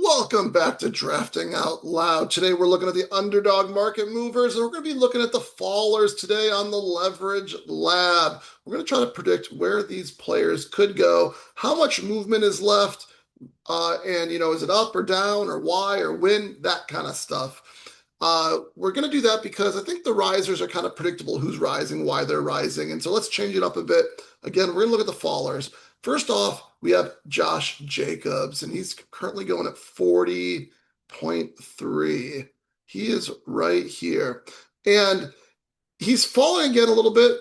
Welcome back to Drafting Out Loud. Today we're looking at the underdog market movers, and we're going to be looking at the fallers today on the Leverage Lab. We're going to try to predict where these players could go, how much movement is left, and is it up or down or why or when, that kind of stuff. We're going to do that because I think the risers are kind of predictable who's rising, why they're rising. And so let's change it up a bit. Again, we're going to look at the fallers. First off, we have Josh Jacobs, and he's currently going at 40.3. He is right here. And he's falling again a little bit.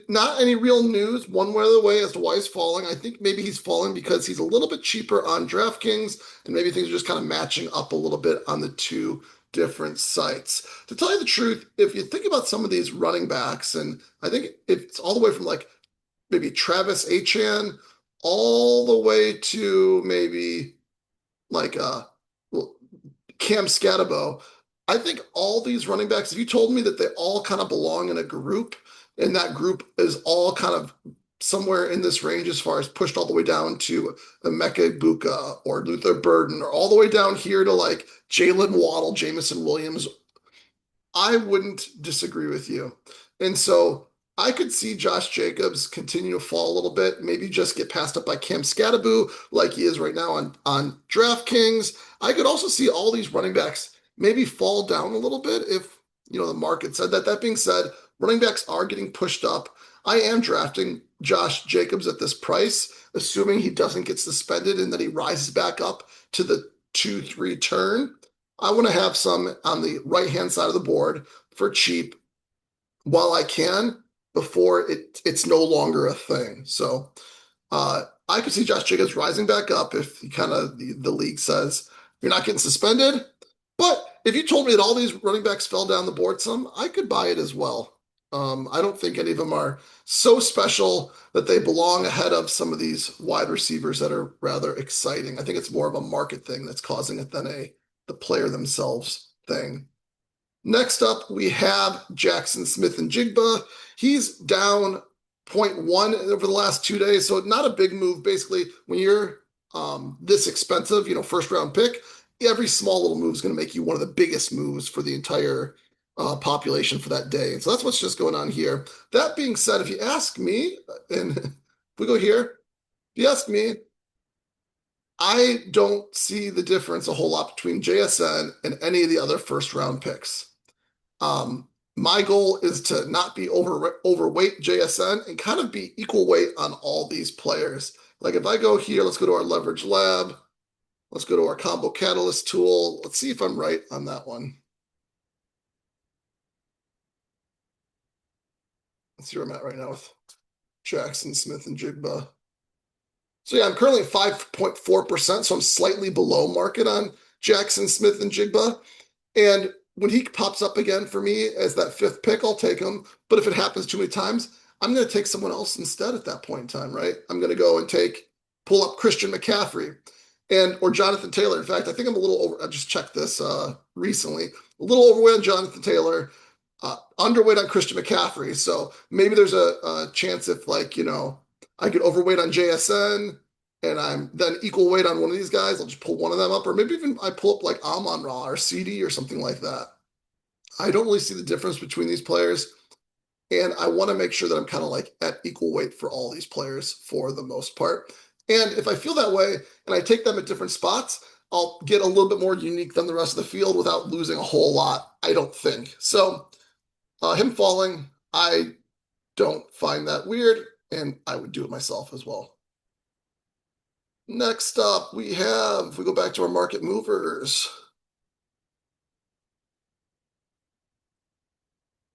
Not any real news one way or the way as to why he's falling. I think maybe he's falling because he's a little bit cheaper on DraftKings, and maybe things are just kind of matching up a little bit on the two different sites. To tell you the truth, if you think about some of these running backs, and I think it's all the way from like maybe Travis Achan all the way to maybe like Cam Scatabo. I think all these running backs, if you told me that they all kind of belong in a group, and that group is all kind of somewhere in this range as far as pushed all the way down to Emeka Egbuka or Luther Burden, or all the way down here to like Jalen Waddle, Jamison Williams, I wouldn't disagree with you. And so I could see Josh Jacobs continue to fall a little bit, maybe just get passed up by Cam Scatterbo like he is right now on DraftKings. I could also see all these running backs maybe fall down a little bit if the market said that. That being said, running backs are getting pushed up. I am drafting Josh Jacobs at this price, assuming he doesn't get suspended and that he rises back up to the 2-3 turn. I want to have some on the right-hand side of the board for cheap while I can before it's no longer a thing. So I could see Josh Jacobs rising back up if the league says you're not getting suspended. But if you told me that all these running backs fell down the board some, I could buy it as well. I don't think any of them are so special that they belong ahead of some of these wide receivers that are rather exciting. I think it's more of a market thing that's causing it than the player themselves thing. Next up, we have Jackson Smith and Jigba. He's down zero point 0.1 over the last 2 days, so not a big move. Basically, when you're this expensive, first round pick, every small little move is going to make you one of the biggest moves for the entire population for that day. And so that's what's just going on here. That being said, if you ask me, and if we go here, if you ask me, I don't see the difference a whole lot between JSN and any of the other first round picks. My goal is to not be overweight JSN and kind of be equal weight on all these players. Like if I go here, let's go to our leverage lab. Let's go to our combo catalyst tool. Let's see if I'm right on that one. Let's see where I'm at right now with Jackson Smith and Jigba. So yeah, I'm currently at 5.4%, so I'm slightly below market on Jackson Smith and Jigba. And when he pops up again for me as that fifth pick, I'll take him. But if it happens too many times, I'm going to take someone else instead at that point in time, right? I'm going to go and pull up Christian McCaffrey or Jonathan Taylor. In fact, I think I'm a little over. I just checked this recently. A little overweight on Jonathan Taylor, underweight on Christian McCaffrey. So maybe there's a chance if I get overweight on JSN and I'm then equal weight on one of these guys, I'll just pull one of them up, or maybe even I pull up like Amon-Ra or CD or something like that. I don't really see the difference between these players, and I want to make sure that I'm kind of like at equal weight for all these players for the most part. And if I feel that way and I take them at different spots, I'll get a little bit more unique than the rest of the field without losing a whole lot, I don't think. So him falling, I don't find that weird, and I would do it myself as well. Next up, we go back to our market movers.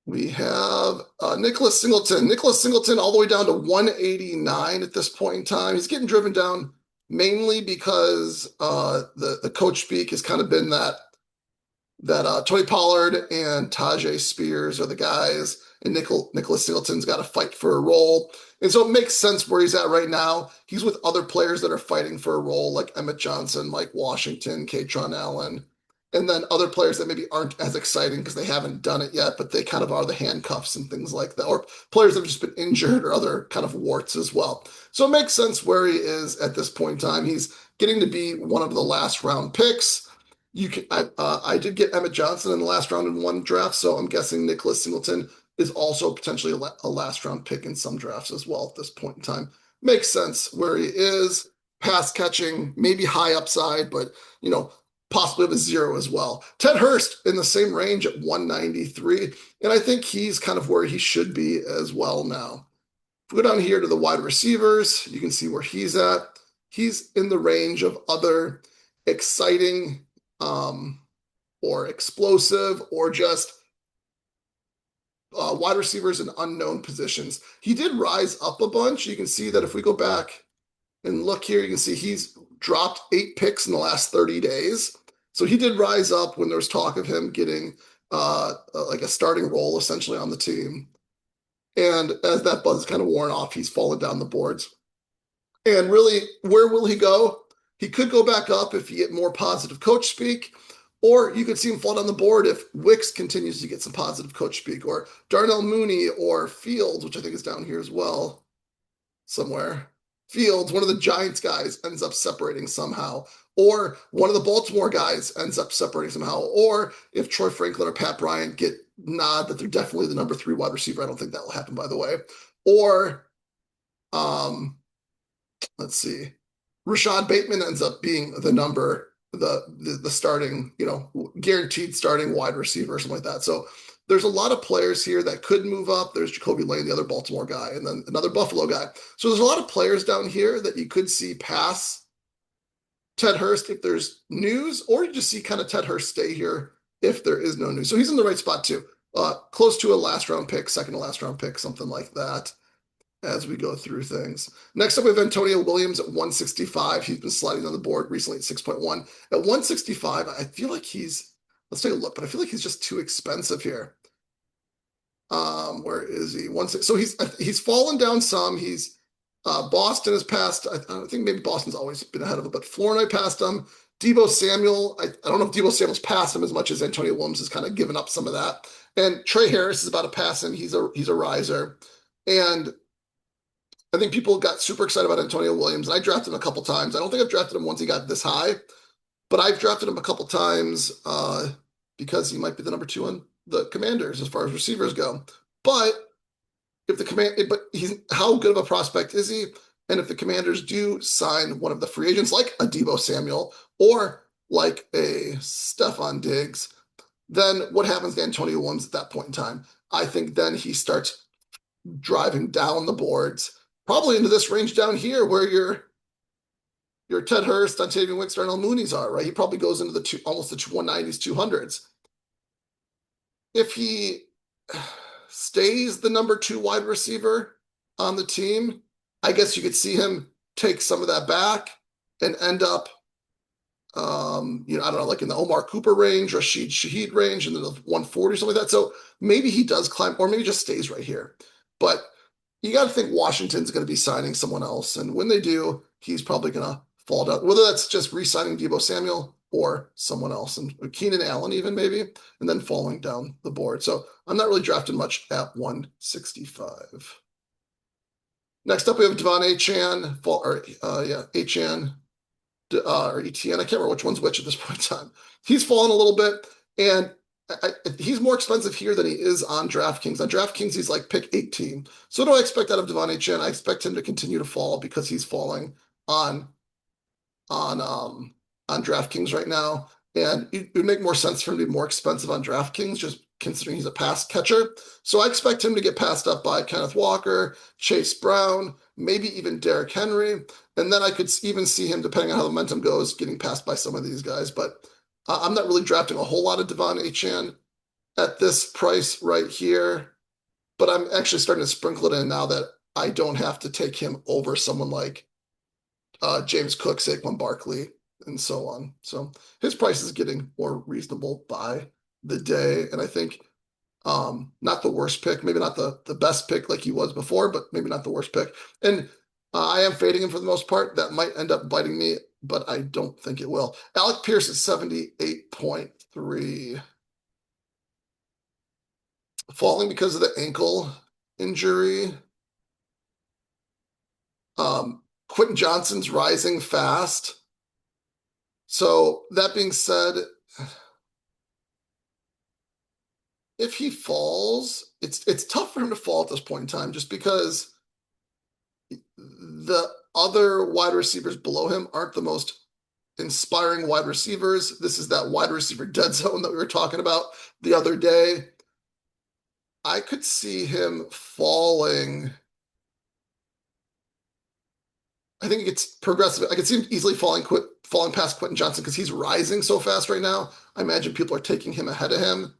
We have Nicholas Singleton. Nicholas Singleton all the way down to 189 at this point in time. He's getting driven down mainly because the coach speak has kind of been that Tony Pollard and Tajay Spears are the guys, and Nicholas Singleton's got to fight for a role. And so it makes sense where he's at right now. He's with other players that are fighting for a role, like Emmett Johnson, Mike Washington, Katron Allen, and then other players that maybe aren't as exciting because they haven't done it yet, but they kind of are the handcuffs and things like that, or players that have just been injured or other kind of warts as well. So it makes sense where he is at this point in time. He's getting to be one of the last round picks. I did get Emmett Johnson in the last round in one draft, so I'm guessing Nicholas Singleton is also potentially a last round pick in some drafts as well at this point in time. Makes sense where he is, pass catching, maybe high upside, but possibly with a zero as well. Ted Hurst in the same range at 193, and I think he's kind of where he should be as well now. If we go down here to the wide receivers, you can see where he's at. He's in the range of other exciting or explosive or just wide receivers in unknown positions. He did rise up a bunch. You can see that if we go back and look here, you can see he's dropped 8 picks in the last 30 days. So he did rise up when there was talk of him getting like a starting role essentially on the team. And as that buzz is kind of worn off, he's fallen down the boards. And really, where will he go? He could go back up if you get more positive coach speak, or you could see him fall down the board if Wicks continues to get some positive coach speak, or Darnell Mooney or Fields, which I think is down here as well somewhere. Fields, one of the Giants guys, ends up separating somehow, or one of the Baltimore guys ends up separating somehow, or if Troy Franklin or Pat Bryant get nod that they're definitely the number 3 wide receiver. I don't think that will happen, by the way. Or let's see, Rashad Bateman ends up being the starting, guaranteed starting wide receiver or something like that. So there's a lot of players here that could move up. There's Jacoby Lane, the other Baltimore guy, and then another Buffalo guy. So there's a lot of players down here that you could see pass Ted Hurst if there's news, or you just see kind of Ted Hurst stay here if there is no news. So he's in the right spot too. Close to a last round pick, second to last round pick, something like that as we go through things. Next up, we have Antonio Williams at 165. He's been sliding on the board recently at 6.1. At 165, I feel like let's take a look, but I feel like he's just too expensive here. Where is he? So he's fallen down some. Boston has passed. I think maybe Boston's always been ahead of him, but Flournoy passed him. Deebo Samuel, I don't know if Deebo Samuel's passed him as much as Antonio Williams has kind of given up some of that. And Trey Harris is about to pass him. He's a riser. And I think people got super excited about Antonio Williams, and I drafted him a couple times. I don't think I've drafted him once he got this high, but I've drafted him a couple times because he might be the number 2 on the Commanders as far as receivers go. But how good of a prospect is he? And if the Commanders do sign one of the free agents, like a Deebo Samuel or like a Stephon Diggs, then what happens to Antonio Williams at that point in time? I think then he starts driving down the boards, probably into this range down here where your Ted Hurst, Dontavian Wicks, Darnell Mooney's are, right? He probably goes into almost the 190s, 200s. If he stays the number 2 wide receiver on the team, I guess you could see him take some of that back and end up, I don't know, like in the Omar Cooper range, Rashid Shaheed range, and then the 140, something like that. So maybe he does climb, or maybe just stays right here. But you got to think Washington's going to be signing someone else. And when they do, he's probably going to fall down, whether that's just re-signing Deebo Samuel or someone else, and Keenan Allen even maybe, and then falling down the board. So I'm not really drafting much at 165. Next up, we have Devon Achane, Achane, or Etienne. I can't remember which one's which at this point in time. He's fallen a little bit, and he's more expensive here than he is on DraftKings. On DraftKings, he's like pick 18. So what do I expect out of Devon Achane? I expect him to continue to fall because he's falling on DraftKings right now. And it would make more sense for him to be more expensive on DraftKings, just considering he's a pass catcher. So I expect him to get passed up by Kenneth Walker, Chase Brown, maybe even Derrick Henry. And then I could even see him, depending on how the momentum goes, getting passed by some of these guys. But I'm not really drafting a whole lot of Devon Achane at this price right here. But I'm actually starting to sprinkle it in now that I don't have to take him over someone like James Cook, Saquon Barkley, and so on. So his price is getting more reasonable by the day. And I think not the worst pick, maybe not the best pick like he was before, but maybe not the worst pick. And I am fading him for the most part. That might end up biting me, but I don't think it will. Alec Pierce is 78.3. Falling because of the ankle injury. Quentin Johnson's rising fast. So that being said, if he falls, it's tough for him to fall at this point in time just because the other wide receivers below him aren't the most inspiring wide receivers. This is that wide receiver dead zone that we were talking about the other day. I could see him falling. I think it gets progressive. I could see him easily falling past Quentin Johnson because he's rising so fast right now. I imagine people are taking him ahead of him.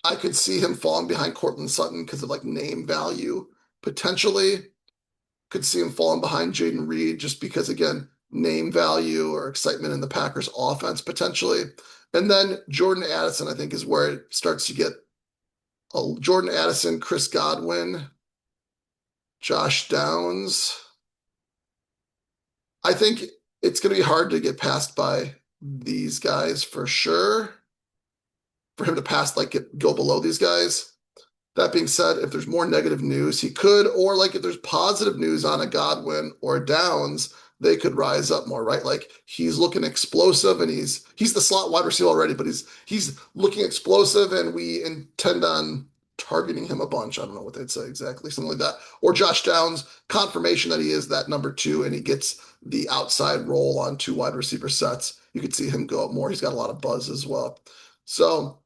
I could see him falling behind Cortland Sutton because of like name value potentially. Could see him falling behind Jaden Reed just because again name value or excitement in the Packers offense potentially. And then Jordan Addison, I think, is where it starts to get Jordan Addison, Chris Godwin, Josh Downs. I think it's going to be hard to get passed by these guys for sure. For him to pass, like go below these guys. That being said, if there's more negative news, he could, or like if there's positive news on a Godwin or Downs, they could rise up more, right? Like he's looking explosive and he's the slot wide receiver already, but he's looking explosive and we intend on targeting him a bunch. I don't know what they'd say exactly, something like that. Or Josh Downs, confirmation that he is that number two and he gets the outside role on two wide receiver sets. You could see him go up more. He's got a lot of buzz as well. So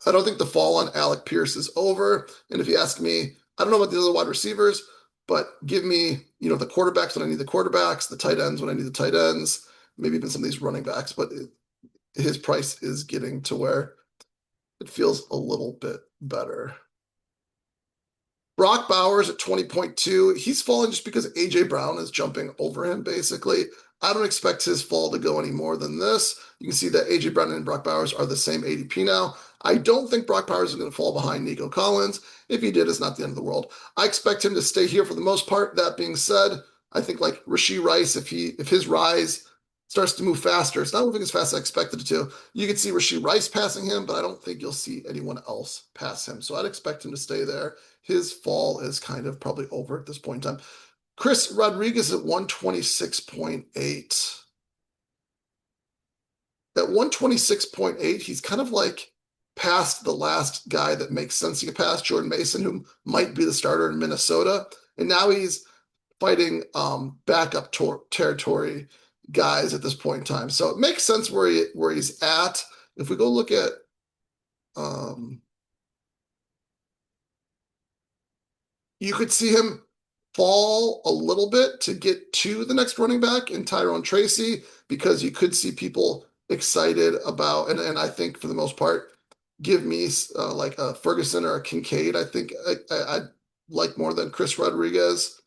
I don't think the fall on Alec Pierce is over. And if you ask me, I don't know about the other wide receivers, but give me, the quarterbacks when I need the quarterbacks, the tight ends when I need the tight ends, maybe even some of these running backs. But his price is getting to where it feels a little bit better. Brock Bowers at 20.2. He's falling just because AJ Brown is jumping over him, basically. I don't expect his fall to go any more than this. You can see that AJ Brown and Brock Bowers are the same ADP now. I don't think Brock Bowers is going to fall behind Nico Collins. If he did, it's not the end of the world. I expect him to stay here for the most part. That being said, I think like Rashee Rice, if his rise starts to move faster, it's not moving as fast as I expected it to. You can see Rashee Rice passing him, but I don't think you'll see anyone else pass him. So I'd expect him to stay there. His fall is kind of probably over at this point in time. Chris Rodriguez at 126.8. At 126.8, he's kind of like past the last guy that makes sense to get past, Jordan Mason, who might be the starter in Minnesota. And now he's fighting backup territory guys at this point in time. So it makes sense where he's at. If we go look at you could see him fall a little bit to get to the next running back in Tyrone Tracy because you could see people excited about, and I think for the most part, give me like a Ferguson or a Kincaid. I think I'd like more than Chris Rodriguez.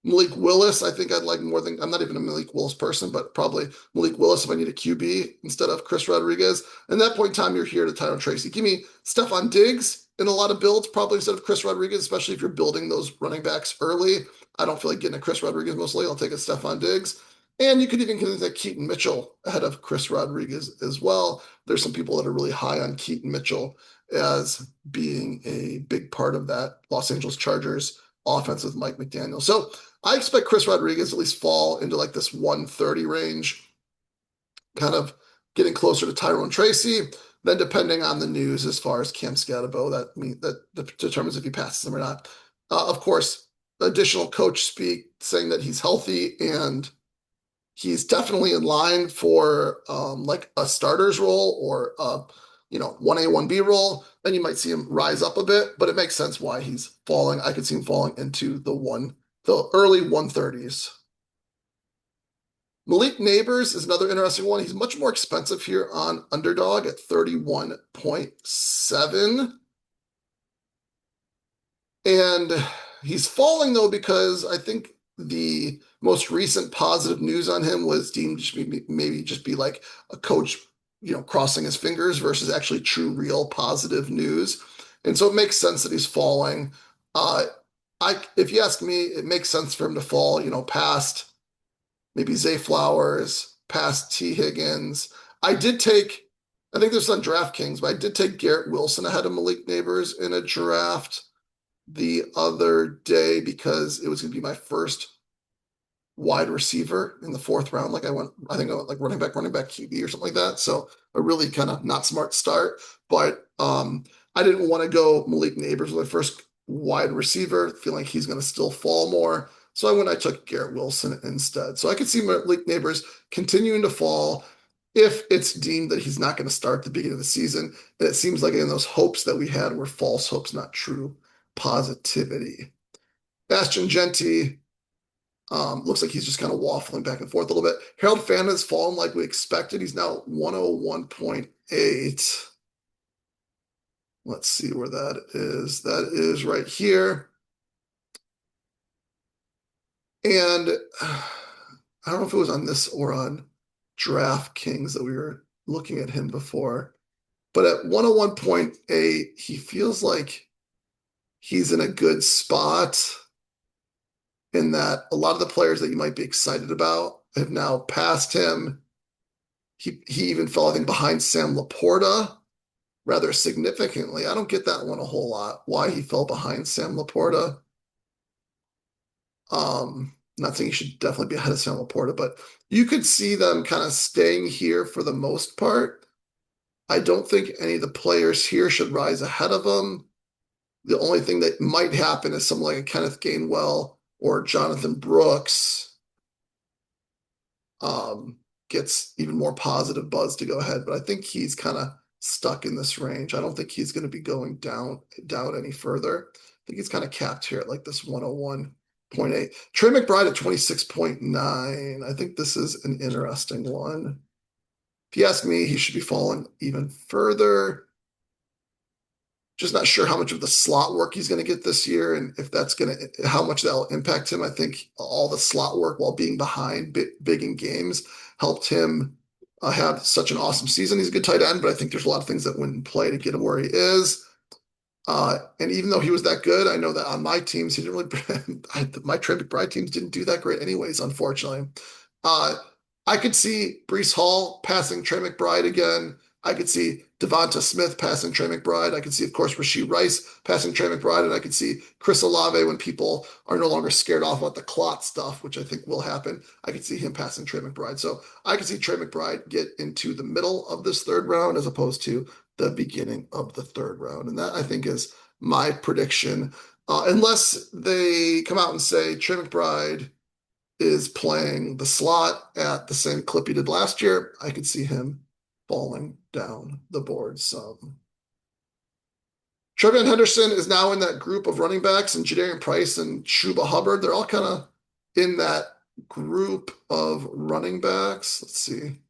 Malik Willis, I think I'd like more than, I'm not even a Malik Willis person, but probably Malik Willis if I need a QB instead of Chris Rodriguez. And at that point in time, you're here to Tyrone Tracy. Give me Stephon Diggs in a lot of builds, probably instead of Chris Rodriguez, especially if you're building those running backs early. I don't feel like getting a Chris Rodriguez mostly. I'll take a Stephon Diggs. And you could even consider Keaton Mitchell ahead of Chris Rodriguez as well. There's some people that are really high on Keaton Mitchell as being a big part of that Los Angeles Chargers offense with Mike McDaniel. So I expect Chris Rodriguez at least fall into like this 130 range, kind of getting closer to Tyrone Tracy. Then depending on the news as far as Cam Scatterbo, that determines if he passes him or not. Of course, additional coach speak saying that he's healthy and he's definitely in line for like a starter's role or 1A, 1B role, then you might see him rise up a bit, but it makes sense why he's falling. I could see him falling into the early 130s. Malik Neighbors is another interesting one. He's much more expensive here on Underdog at 31.7. And he's falling though because I think the most recent positive news on him was deemed to maybe just be like a coach, crossing his fingers versus actually true, real positive news. And so it makes sense that he's falling. If you ask me, it makes sense for him to fall, past maybe Zay Flowers, past T. Higgins. I think this is on DraftKings, but I did take Garrett Wilson ahead of Malik Neighbors in a draft the other day because it was going to be my first wide receiver in the fourth round. I think I went like running back QB or something like that. So a really kind of not smart start. But I didn't want to go Malik Neighbors with my first wide receiver, feeling like he's going to still fall more. So I took Garrett Wilson instead. So I could see Malik Neighbors continuing to fall if it's deemed that he's not going to start at the beginning of the season. And it seems like in those hopes that we had were false hopes, not true positivity. Bastion Genti, looks like he's just kind of waffling back and forth a little bit. Harold Fanta has fallen like we expected. He's now 101.8. Let's see where that is. That is right here. And I don't know if it was on this or on DraftKings that we were looking at him before. But at 101.8, he feels like he's in a good spot in that a lot of the players that you might be excited about have now passed him. He even fell, I think, behind Sam Laporta rather significantly. I don't get that one a whole lot, why he fell behind Sam Laporta. Not saying he should definitely be ahead of Sam Laporta, but you could see them kind of staying here for the most part. I don't think any of the players here should rise ahead of him. The only thing that might happen is someone like a Kenneth Gainwell or Jonathan Brooks gets even more positive buzz to go ahead. But I think he's kind of stuck in this range. I don't think he's going to be going down any further. I think he's kind of capped here at like this 101.8. Trey McBride at 26.9. I think this is an interesting one. If you ask me, he should be falling even further. Just not sure how much of the slot work he's going to get this year and if that's going to, how much that'll impact him. I think all the slot work while being behind big in games helped him have such an awesome season. He's a good tight end, but I think there's a lot of things that wouldn't play to get him where he is. And even though he was that good, I know that on my teams, he didn't really, my Trey McBride teams didn't do that great anyways, unfortunately. I could see Breece Hall passing Trey McBride again. I could see Devonta Smith passing Trey McBride. I could see, of course, Rashee Rice passing Trey McBride. And I could see Chris Olave when people are no longer scared off about the clot stuff, which I think will happen. I could see him passing Trey McBride. So I could see Trey McBride get into the middle of this third round as opposed to the beginning of the third round. And that, I think, is my prediction. Unless they come out and say Trey McBride is playing the slot at the same clip he did last year, I could see him falling down the board some. TreVeyon Henderson is now in that group of running backs, and Jadarian Price and Chuba Hubbard. They're all kind of in that group of running backs. Let's see.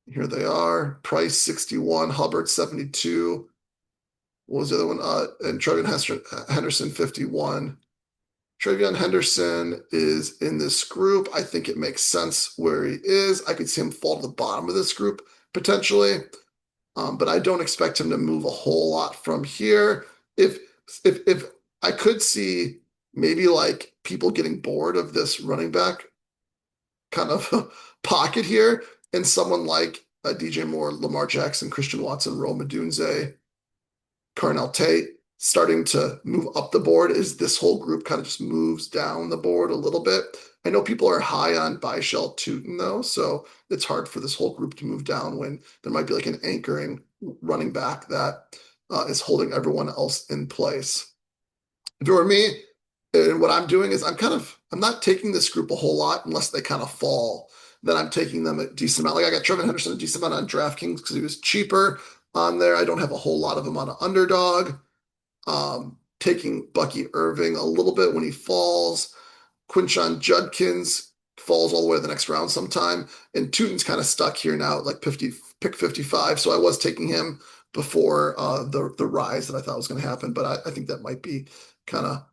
Here they are. Price 61, Hubbard 72. What was the other one? And TreVeyon Henderson 51. TreVeyon Henderson is in this group. I think it makes sense where he is. I could see him fall to the bottom of this group potentially, but I don't expect him to move a whole lot from here. If I could see maybe like people getting bored of this running back kind of pocket here, and someone like DJ Moore, Lamar Jackson, Christian Watson, Rome Odunze, Carnell Tate starting to move up the board as this whole group kind of just moves down the board a little bit. I know people are high on Byshell Tootin though, so it's hard for this whole group to move down when there might be like an anchoring running back that is holding everyone else in place. If it were me, and what I'm doing is I'm not taking this group a whole lot unless they kind of fall. Then I'm taking them a decent amount. Like I got TreVeyon Henderson a decent amount on DraftKings because he was cheaper on there. I don't have a whole lot of them on an Underdog. Taking Bucky Irving a little bit when he falls. Quinshon Judkins falls all the way to the next round sometime. And Tootin's kind of stuck here now at like pick 55. So I was taking him before the rise that I thought was going to happen. But I think that might be kind of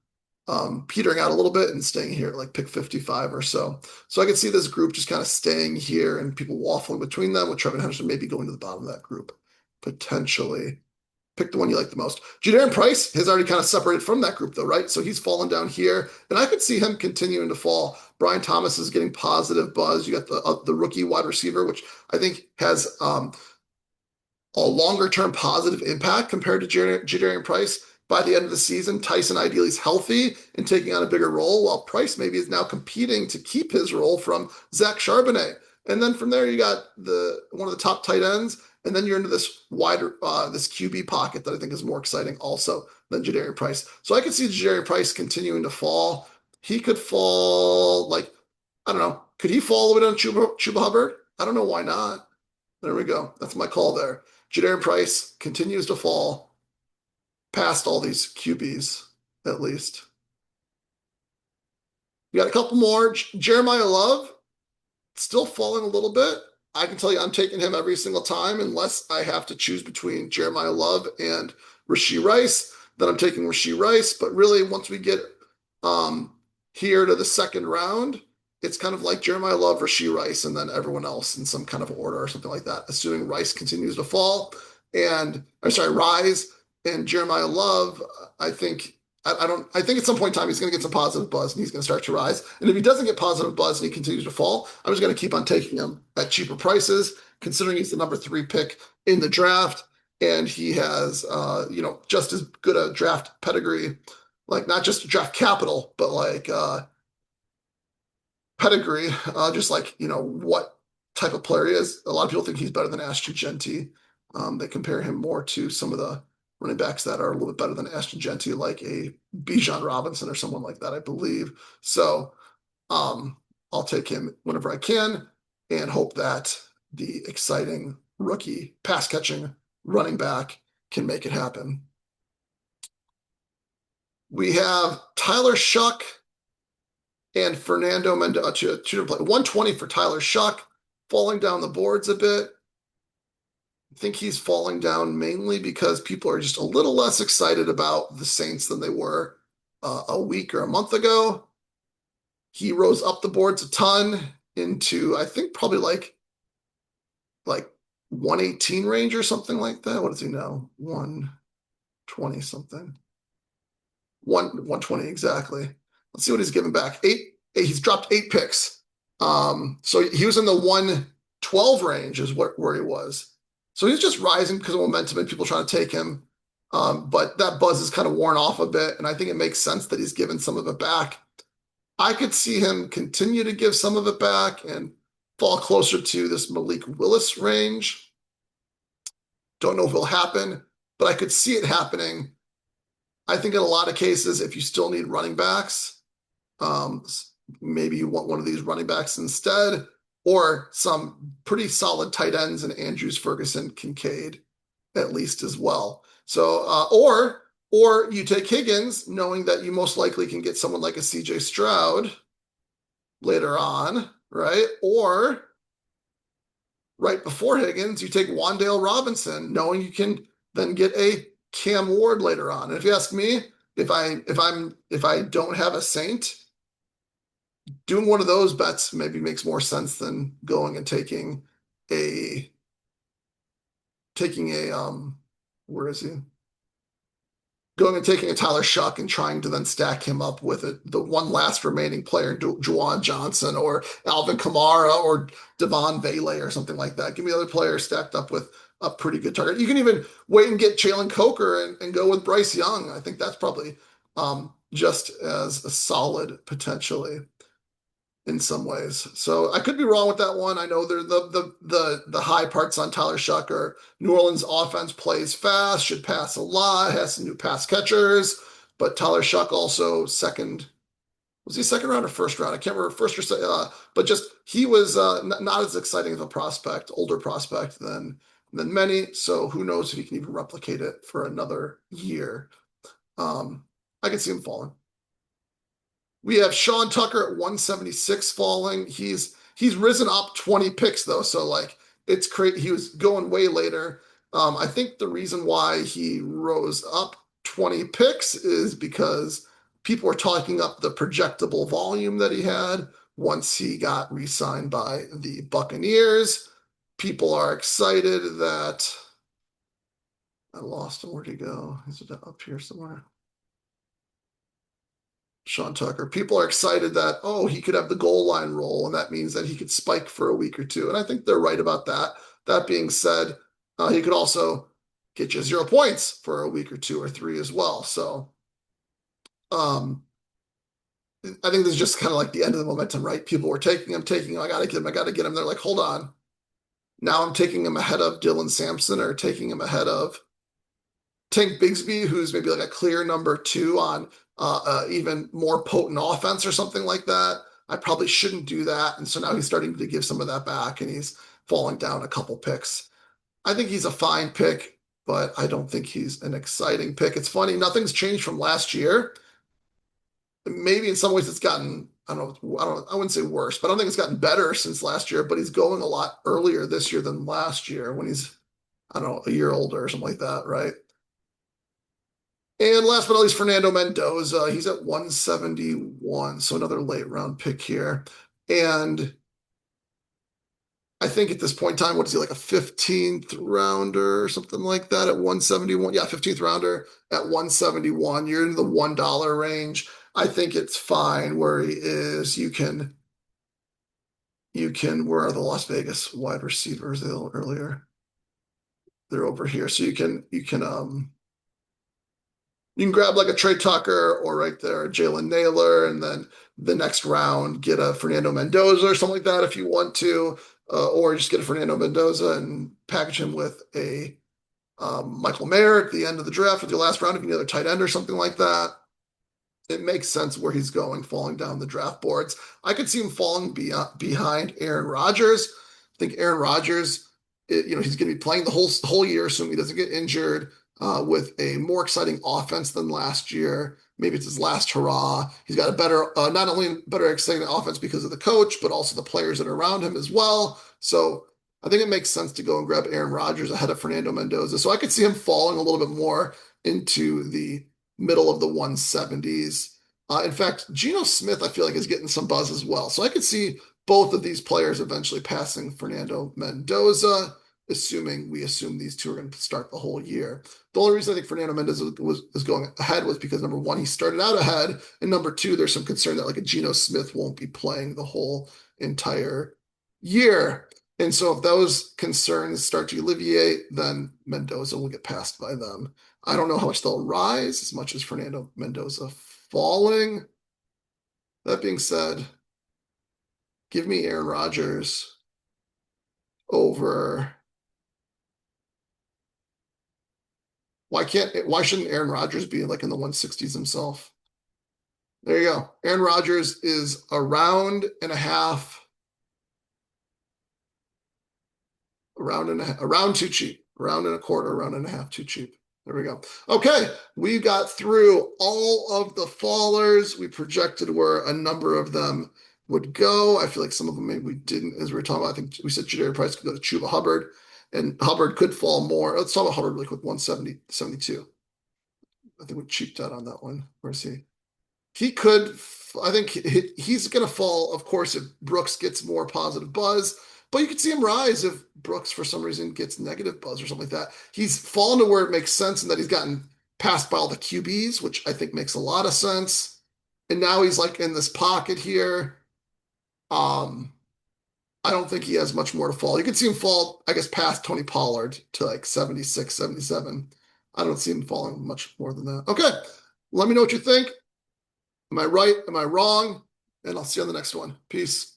petering out a little bit and staying here at like pick 55 or so. So I could see this group just kind of staying here and people waffling between them with TreVeyon Henderson maybe going to the bottom of that group potentially. Pick the one you like the most. Jadarian Price has already kind of separated from that group though, right? So he's fallen down here, and I could see him continuing to fall. Brian Thomas is getting positive buzz. You got the rookie wide receiver, which I think has a longer term positive impact compared to Jadarian Price. by the end of the season, Tyson ideally is healthy and taking on a bigger role, while Price maybe is now competing to keep his role from Zach Charbonnet. And then from there, you got one of the top tight ends, and then you're into this wider this QB pocket that I think is more exciting also than Jadarian Price. So I could see Jadarian Price continuing to fall. He could fall like, I don't know, could he fall all the way down to Chuba Hubbard? I don't know why not. There we go. That's my call there. Jadarian Price continues to fall past all these QBs, at least. You got a couple more. Jeremiah Love, still falling a little bit. I can tell you I'm taking him every single time unless I have to choose between Jeremiah Love and Rashee Rice. Then I'm taking Rashee Rice. But really, once we get here to the second round, it's kind of like Jeremiah Love, Rashee Rice, and then everyone else in some kind of order or something like that, assuming Rice continues to fall. And I'm sorry, rise. And Jeremiah Love, I think I think at some point in time he's going to get some positive buzz and he's going to start to rise. And if he doesn't get positive buzz and he continues to fall, I'm just going to keep on taking him at cheaper prices, considering he's the number 3 pick in the draft and he has just as good a draft pedigree, like not just draft capital, but like pedigree, just like what type of player he is. A lot of people think he's better than Ashton Genty. They compare him more to some of the running backs that are a little bit better than Ashton Genty, like a Bijan Robinson or someone like that, I believe. So I'll take him whenever I can and hope that the exciting rookie pass catching running back can make it happen. We have Tyler Shuck and Fernando Mendoza. 120 for Tyler Shuck, falling down the boards a bit. I think he's falling down mainly because people are just a little less excited about the Saints than they were a week or a month ago. He rose up the boards a ton into, I think, probably like 118 range or something like that. What does he know? 120 something. 120 exactly. Let's see what he's given back. He's dropped 8 picks. So he was in the 112 range is where he was. So he's just rising because of momentum and people trying to take him. But that buzz is kind of worn off a bit, and I think it makes sense that he's given some of it back. I could see him continue to give some of it back and fall closer to this Malik Willis range. Don't know if it'll happen, but I could see it happening. I think in a lot of cases, if you still need running backs, maybe you want one of these running backs instead, or some pretty solid tight ends in Andrews, Ferguson, Kincaid, at least as well. So, or you take Higgins, knowing that you most likely can get someone like a CJ Stroud later on, right? Or right before Higgins, you take Wan'Dale Robinson, knowing you can then get a Cam Ward later on. And if you ask me, if I don't have a Saint, doing one of those bets maybe makes more sense than going and taking a where is he? Going and taking a Tyler Shuck and trying to then stack him up with the one last remaining player, Juwan Johnson or Alvin Kamara or Devon Vele or something like that. Give me other players stacked up with a pretty good target. You can even wait and get Jalen Coker and go with Bryce Young. I think that's probably just as a solid potentially in some ways. So I could be wrong with that one. I know the high parts on Tyler Shuck are New Orleans offense plays fast, should pass a lot, has some new pass catchers, but Tyler Shuck also was he second round or first round? I can't remember, first or second, but just he was not as exciting of a prospect, older prospect than many. So who knows if he can even replicate it for another year. I can see him falling. We have Sean Tucker at 176 falling. He's risen up 20 picks though, so like it's crazy. He was going way later. I think the reason why he rose up 20 picks is because people were talking up the projectable volume that he had once he got re-signed by the Buccaneers. People are excited that I lost him. Where'd he go? Is it up here somewhere? Sean Tucker. People are excited that, he could have the goal line role, and that means that he could spike for a week or two. And I think they're right about that. That being said, he could also get you 0 points for a week or two or three as well. So um, I think this is just kind of like the end of the momentum, right? People were taking him. I gotta get him. I gotta get him. They're like, hold on. Now I'm taking him ahead of Dylan Sampson or taking him ahead of Tank Bigsby, who's maybe like a clear number two on even more potent offense or something like that. I probably shouldn't do that. And so now he's starting to give some of that back and he's falling down a couple picks. I think he's a fine pick, but I don't think he's an exciting pick. It's funny, nothing's changed from last year. Maybe in some ways it's gotten, I wouldn't say worse, but I don't think it's gotten better since last year, but he's going a lot earlier this year than last year when he's, I don't know, a year older or something like that, right? And last but not least, Fernando Mendoza. He's at 171, so another late round pick here. And I think at this point in time, what is he, like a 15th rounder or something like that at 171? Yeah, 15th rounder at 171. You're in the $1 range. I think it's fine where he is. Where are the Las Vegas wide receivers earlier? They're over here. So you can grab like a Trey Tucker or right there, Jalen Naylor, and then the next round get a Fernando Mendoza or something like that if you want to, or just get a Fernando Mendoza and package him with a Michael Mayer at the end of the draft with your last round if you need another tight end or something like that. It makes sense where he's going, falling down the draft boards. I could see him falling behind Aaron Rodgers. I think Aaron Rodgers, he's going to be playing the whole year, assuming he doesn't get injured, with a more exciting offense than last year. Maybe it's his last hurrah. He's got a better, not only better exciting offense because of the coach, but also the players that are around him as well. So I think it makes sense to go and grab Aaron Rodgers ahead of Fernando Mendoza. So I could see him falling a little bit more into the middle of the 170s. In fact, Geno Smith, I feel like, is getting some buzz as well. So I could see both of these players eventually passing Fernando Mendoza, assuming we assume these two are going to start the whole year. The only reason I think Fernando Mendoza was going ahead was because number one, he started out ahead, and number two, there's some concern that like a Geno Smith won't be playing the whole entire year. And so if those concerns start to alleviate, then Mendoza will get passed by them. I don't know how much they'll rise as much as Fernando Mendoza falling. That being said, give me Aaron Rodgers over. Why shouldn't Aaron Rodgers be like in the 160s himself? There you go. Aaron Rodgers is a round and a half, a round too cheap, a round and a quarter, a round and a half too cheap. There we go. Okay, we got through all of the fallers. We projected where a number of them would go. I feel like some of them maybe we didn't, as we were talking about. I think we said Jadarius Price could go to Chuba Hubbard, and Hubbard could fall more. Let's talk about Hubbard really quick, 170, 72. I think we cheaped out on that one. Where's he? He could, I think he's going to fall, of course, if Brooks gets more positive buzz, but you could see him rise if Brooks, for some reason, gets negative buzz or something like that. He's fallen to where it makes sense and that he's gotten passed by all the QBs, which I think makes a lot of sense. And now he's like in this pocket here. Um, I don't think he has much more to fall. You could see him fall, I guess, past Tony Pollard to like 76, 77. I don't see him falling much more than that. Okay. Let me know what you think. Am I right? Am I wrong? And I'll see you on the next one. Peace.